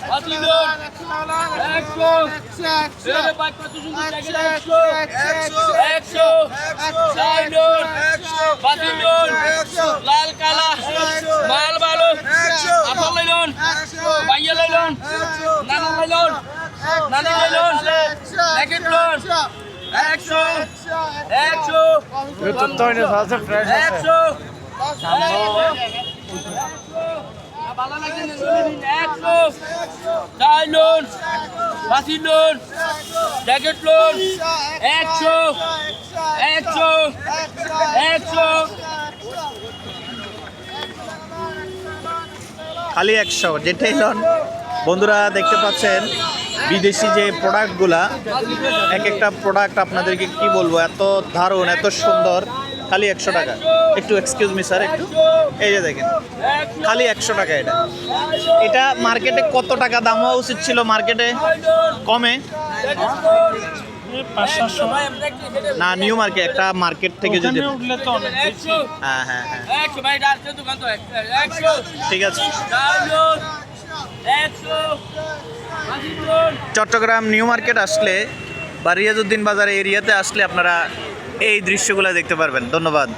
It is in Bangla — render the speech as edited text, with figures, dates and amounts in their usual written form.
বাতি লোন 100 এর বাইক কত সুন্দর জায়গা 100 চাই লোন বাতি লোন লাল কালা মাল ভালো আপন লইলন ভাইয়া লইলন নানা লইলন নানি লইলন জ্যাকেট লোন 100 এটা তো এটা আছে ফ্রেশ আছে 100 ভালো লাগে না 100 চাই লোন বাতি লোন জ্যাকেট লোন 100 খালি 100 যেটাই লন। বন্ধুরা দেখতে পাচ্ছেন বিদেশি যে প্রোডাক্টগুলা, এক একটা প্রোডাক্ট আপনাদেরকে কি বলবো, এত দারুণ এত সুন্দর। খালি 100 টাকা। একটু এক্সকিউজ মি স্যার, একটু এই যে দেখেন খালি 100 টাকা। এটা মার্কেটে কত টাকা দাম হওয়া উচিত ছিল? মার্কেটে কমে না, নিউ মার্কেট একটা মার্কেট থেকে যদি উঠলে তো অনেক বেশি। হ্যাঁ হ্যাঁ হ্যাঁ ঠিক আছে। চট্টগ্রাম নিউ মার্কেট আসলে বা রিয়াজউদ্দিন বাজার এরিয়াতে আসলে আপনারা এই দৃশ্যগুলো দেখতে পারবেন। ধন্যবাদ।